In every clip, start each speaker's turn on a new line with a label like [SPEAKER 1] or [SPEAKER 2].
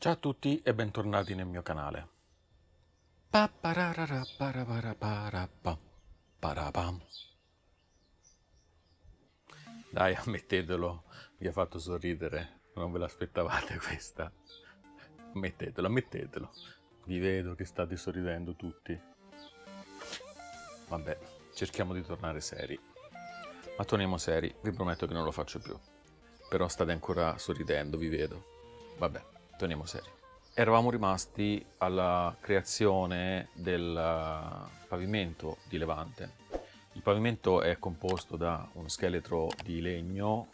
[SPEAKER 1] Ciao a tutti e bentornati nel mio canale. Parapam. Dai, ammettetelo, vi ha fatto sorridere, non ve l'aspettavate questa. Ammettetelo, ammettetelo. Vi vedo che state sorridendo tutti. Vabbè, cerchiamo di tornare seri. Ma torniamo seri, vi prometto che non lo faccio più. Però state ancora sorridendo, vi vedo. Vabbè, torniamo seri. Eravamo rimasti alla creazione del pavimento di Levante. Il pavimento è composto da uno scheletro di legno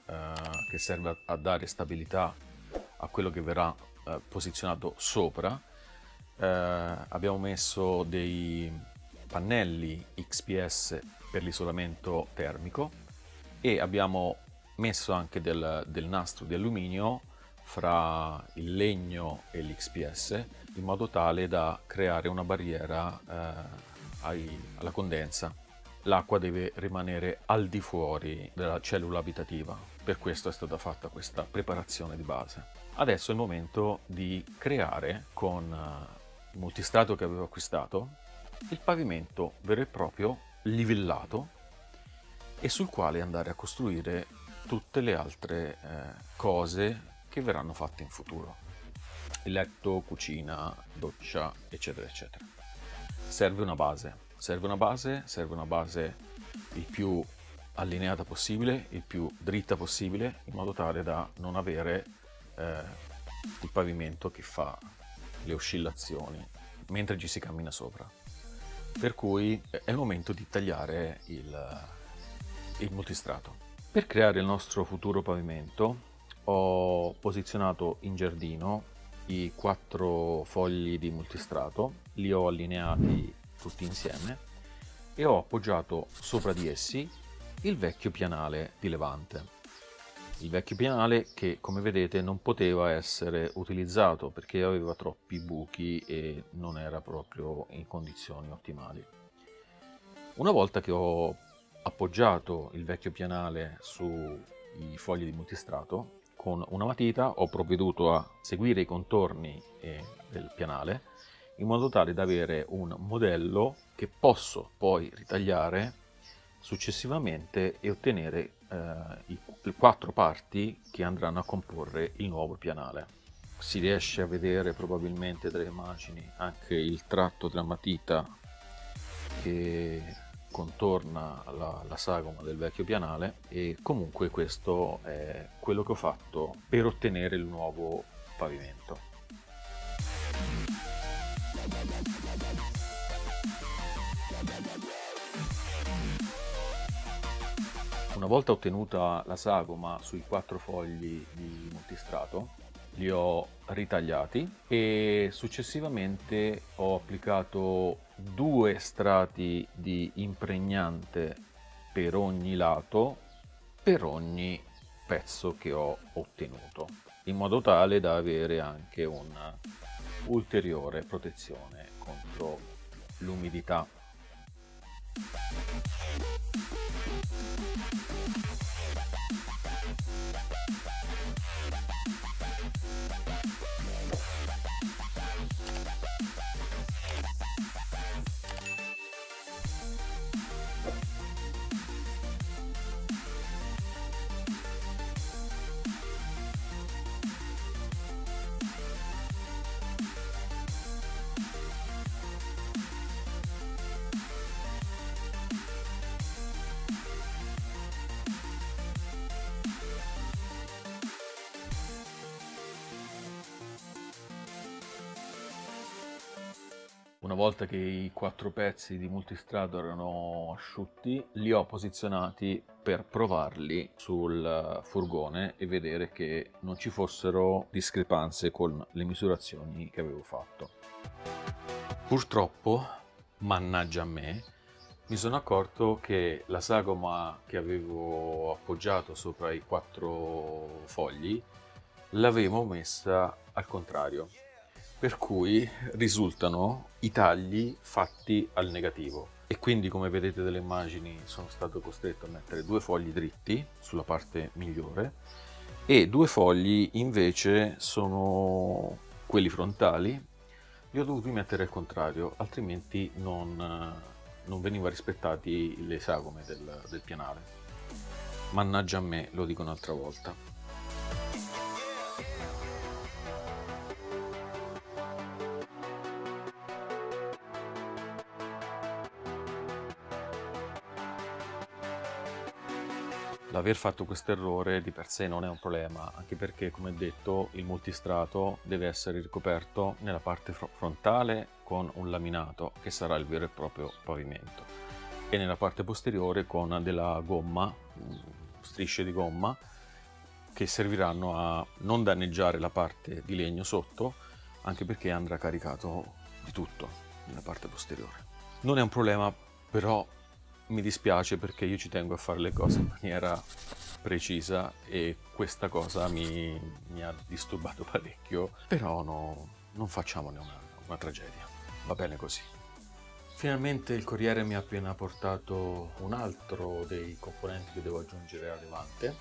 [SPEAKER 1] che serve a dare stabilità a quello che verrà posizionato sopra. Abbiamo messo dei pannelli XPS per l'isolamento termico e abbiamo messo anche del nastro di alluminio fra il legno e l'XPS in modo tale da creare una barriera alla condensa. L'acqua deve rimanere al di fuori della cellula abitativa, per questo è stata fatta questa preparazione di base. Adesso è il momento di creare con il multistrato che avevo acquistato il pavimento vero e proprio livellato e sul quale andare a costruire tutte le altre cose che verranno fatte in futuro. Il letto, cucina, doccia, eccetera, eccetera. Serve una base il più allineata possibile, il più dritta possibile, in modo tale da non avere il pavimento che fa le oscillazioni mentre ci si cammina sopra. Per cui è il momento di tagliare il multistrato. Per creare il nostro futuro pavimento ho posizionato in giardino i 4 fogli di multistrato, li ho allineati tutti insieme e ho appoggiato sopra di essi il vecchio pianale di Levante. Il vecchio pianale che, come vedete, non poteva essere utilizzato perché aveva troppi buchi e non era proprio in condizioni ottimali. Una volta che ho appoggiato il vecchio pianale sui fogli di multistrato, con una matita ho provveduto a seguire i contorni del pianale in modo tale da avere un modello che posso poi ritagliare successivamente e ottenere le 4 parti che andranno a comporre il nuovo pianale. Si riesce a vedere probabilmente dalle immagini anche il tratto della matita che contorna la sagoma del vecchio pianale e comunque questo è quello che ho fatto per ottenere il nuovo pavimento. Una volta ottenuta la sagoma sui 4 fogli di multistrato, li ho ritagliati e successivamente ho applicato 2 strati di impregnante per ogni lato, per ogni pezzo che ho ottenuto, in modo tale da avere anche un'ulteriore protezione contro l'umidità. Una volta che i 4 pezzi di multistrato erano asciutti, li ho posizionati per provarli sul furgone e vedere che non ci fossero discrepanze con le misurazioni che avevo fatto. Purtroppo, mannaggia a me, mi sono accorto che la sagoma che avevo appoggiato sopra i 4 fogli l'avevo messa al contrario. Per cui risultano i tagli fatti al negativo e quindi, come vedete dalle immagini, sono stato costretto a mettere 2 fogli dritti sulla parte migliore e 2 fogli invece sono quelli frontali, li ho dovuti mettere al contrario, altrimenti non venivano rispettati le sagome del pianale. Mannaggia a me, lo dico un'altra volta. L'aver fatto questo errore di per sé non è un problema, anche perché, come detto, il multistrato deve essere ricoperto nella parte frontale con un laminato, che sarà il vero e proprio pavimento, e nella parte posteriore con della gomma, strisce di gomma, che serviranno a non danneggiare la parte di legno sotto, anche perché andrà caricato di tutto nella parte posteriore. Non è un problema, però mi dispiace, perché io ci tengo a fare le cose in maniera precisa e questa cosa mi ha disturbato parecchio, però non facciamone una tragedia, va bene così. Finalmente il corriere mi ha appena portato un altro dei componenti che devo aggiungere al levante.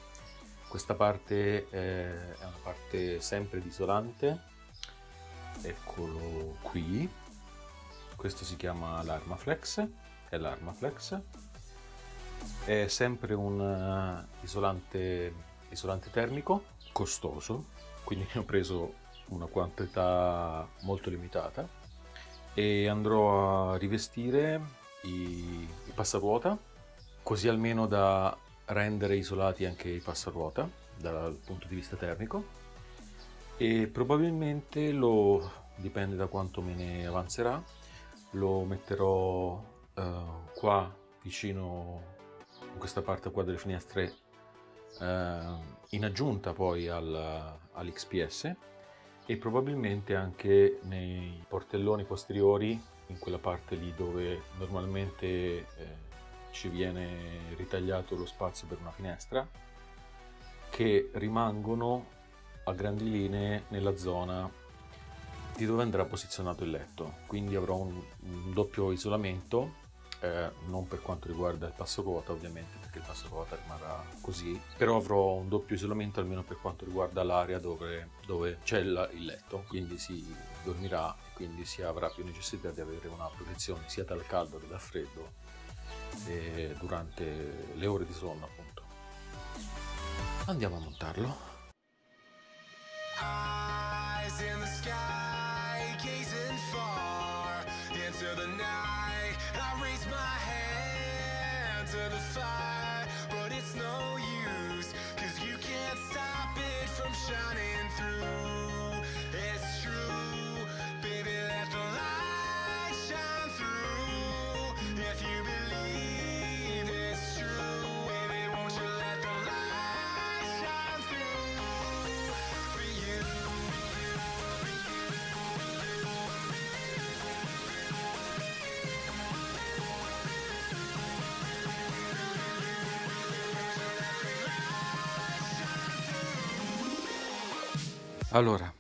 [SPEAKER 1] Questa parte è una parte sempre di isolante, eccolo qui, questo si chiama l'Armaflex. È l'Armaflex, è sempre un isolante termico, costoso, quindi ne ho preso una quantità molto limitata e andrò a rivestire i passaruota, così almeno da rendere isolati anche i passaruota dal punto di vista termico, e probabilmente dipende da quanto me ne avanzerà, lo metterò qua vicino, in questa parte qua delle finestre, in aggiunta poi all'XPS, e probabilmente anche nei portelloni posteriori, in quella parte lì dove normalmente ci viene ritagliato lo spazio per una finestra, che rimangono a grandi linee nella zona di dove andrà posizionato il letto. Quindi avrò un doppio isolamento, non per quanto riguarda il passaruota ovviamente, perché il passaruota rimarrà così, però avrò un doppio isolamento almeno per quanto riguarda l'area dove c'è il letto, quindi si dormirà e quindi si avrà più necessità di avere una protezione sia dal caldo che dal freddo durante le ore di sonno, appunto. Andiamo a montarlo. Eyes in the sky, gazing far into the night. I raise my hand to the fire, but it's no use, 'cause you can't stop it from shining through. It's true, baby, let the light shine through. If you believe it's true, baby, won't you let the light shine through for you. Allora,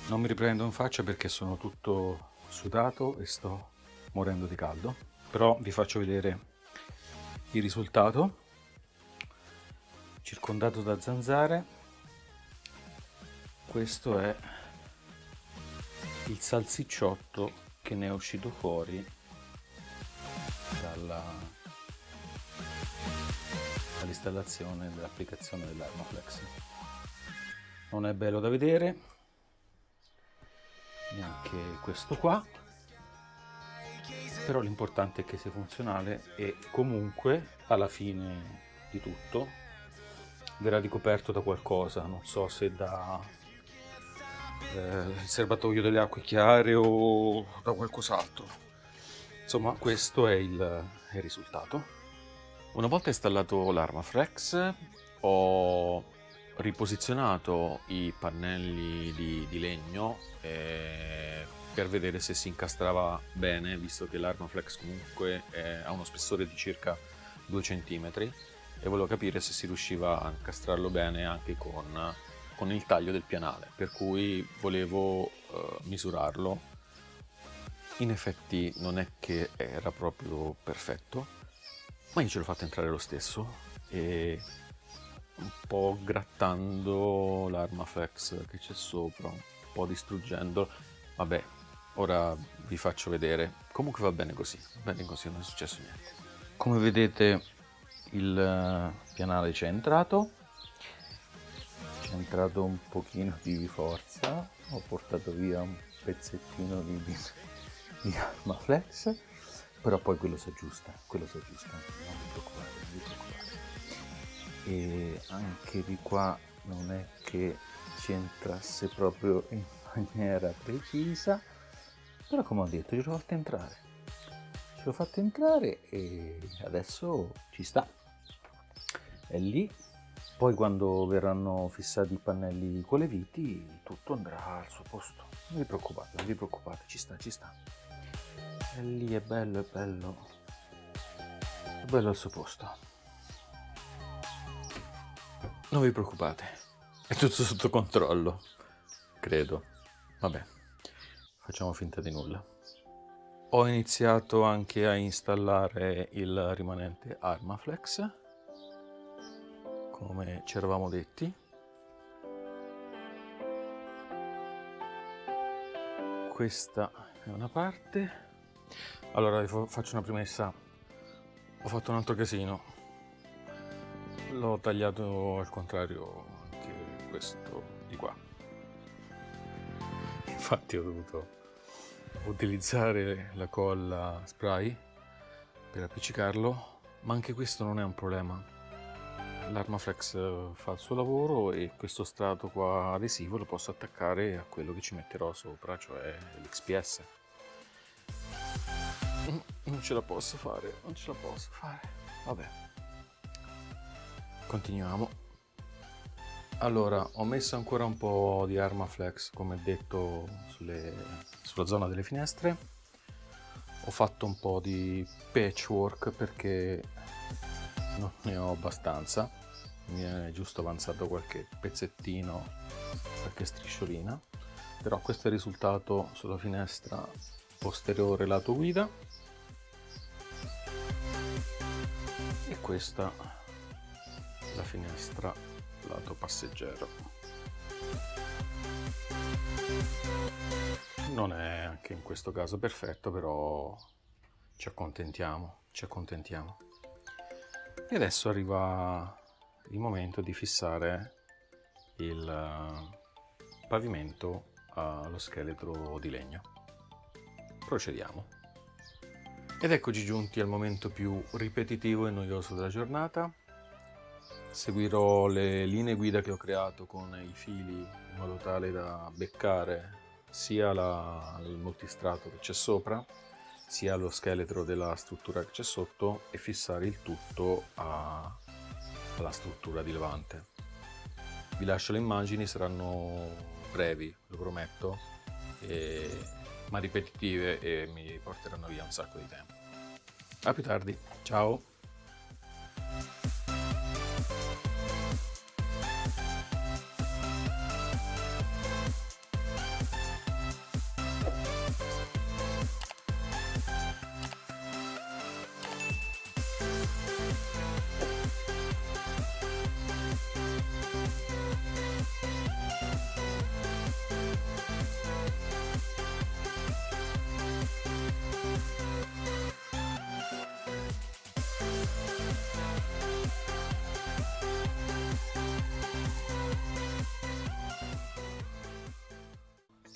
[SPEAKER 1] non mi riprendo in faccia perché sono tutto sudato e sto morendo di caldo, però vi faccio vedere il risultato. Circondato da zanzare, questo è il salsicciotto che ne è uscito fuori dall'installazione dell'applicazione dell'Armaflex. Non è bello da vedere, neanche questo qua, però l'importante è che sia funzionale e comunque alla fine di tutto verrà ricoperto da qualcosa, non so se da il serbatoio delle acque chiare o da qualcos'altro. Insomma, questo è il risultato. Una volta installato l'Armaflex ho riposizionato i pannelli di legno per vedere se si incastrava bene, visto che l'Armaflex comunque ha uno spessore di circa 2 cm e volevo capire se si riusciva a incastrarlo bene anche con il taglio del pianale, per cui volevo misurarlo. In effetti non è che era proprio perfetto, ma io ce l'ho fatta entrare lo stesso e un po' grattando l'Armaflex che c'è sopra, un po' distruggendolo. Vabbè, ora vi faccio vedere. Comunque va bene così, non è successo niente. Come vedete il pianale c'è entrato un pochino di forza, ho portato via un pezzettino di Armaflex, però poi quello si aggiusta, non vi preoccupate. E anche di qua non è che ci entrasse proprio in maniera precisa, però come ho detto ce l'ho fatto entrare e adesso ci sta, è lì. Poi quando verranno fissati i pannelli con le viti tutto andrà al suo posto, non vi preoccupate, ci sta. E lì è bello al suo posto. Non vi preoccupate, è tutto sotto controllo, credo. Vabbè, facciamo finta di nulla. Ho iniziato anche a installare il rimanente Armaflex, come ci eravamo detti. Questa è una parte. Allora vi faccio una premessa, ho fatto un altro casino, l'ho tagliato al contrario anche questo di qua. Infatti ho dovuto utilizzare la colla spray per appiccicarlo, ma anche questo non è un problema. L'Armaflex fa il suo lavoro e questo strato qua adesivo lo posso attaccare a quello che ci metterò sopra, cioè l'XPS. Non ce la posso fare. Vabbè, continuiamo. Allora, ho messo ancora un po' di Armaflex, come detto, sulla zona delle finestre. Ho fatto un po' di patchwork perché non ne ho abbastanza, mi è giusto avanzato qualche pezzettino, qualche strisciolina, però questo è il risultato sulla finestra posteriore lato guida e questa la finestra lato passeggero. Non è anche in questo caso perfetto, però ci accontentiamo. E adesso arriva il momento di fissare il pavimento allo scheletro di legno. Procediamo. Ed eccoci giunti al momento più ripetitivo e noioso della giornata. Seguirò le linee guida che ho creato con i fili in modo tale da beccare sia il multistrato che c'è sopra, sia lo scheletro della struttura che c'è sotto e fissare il tutto alla struttura di levante. Vi lascio le immagini, saranno brevi, lo prometto, ma ripetitive e mi porteranno via un sacco di tempo. A più tardi, ciao!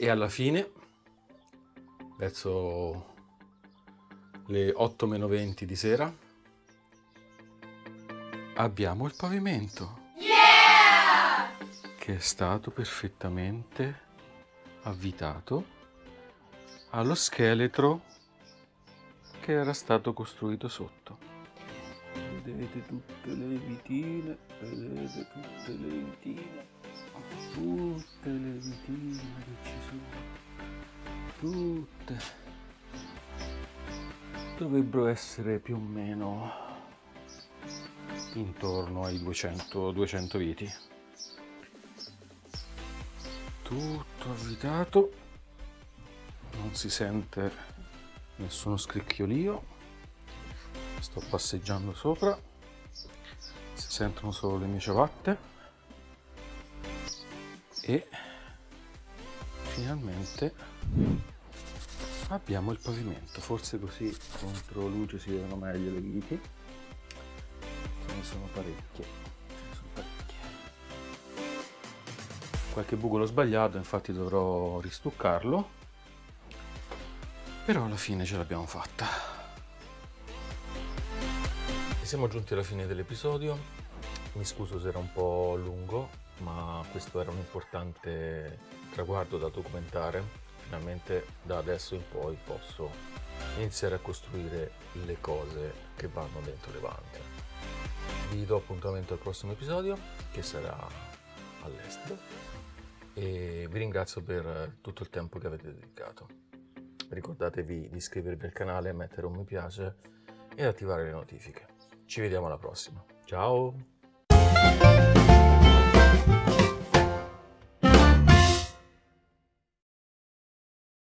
[SPEAKER 1] E alla fine, verso le 8:20 di sera, abbiamo il pavimento, che è stato perfettamente avvitato allo scheletro che era stato costruito sotto. Vedete tutte le vitine, che ci sono, tutte dovrebbero essere più o meno intorno ai 200 viti. Tutto avvitato, non si sente nessuno scricchiolio, sto passeggiando sopra, Si sentono solo le mie ciabatte e finalmente abbiamo il pavimento. Forse così contro luce si vedono meglio le viti. Ce ne sono parecchie. Qualche buco l'ho sbagliato, infatti dovrò ristuccarlo, però alla fine ce l'abbiamo fatta. E siamo giunti alla fine dell'episodio. Mi scuso se era un po' lungo, ma questo era un importante traguardo da documentare. Finalmente da adesso in poi posso iniziare a costruire le cose che vanno dentro le vanze. Vi do appuntamento al prossimo episodio, che sarà all'estero, e vi ringrazio per tutto il tempo che avete dedicato. Ricordatevi di iscrivervi al canale, mettere un mi piace e attivare le notifiche. Ci vediamo alla prossima. Ciao!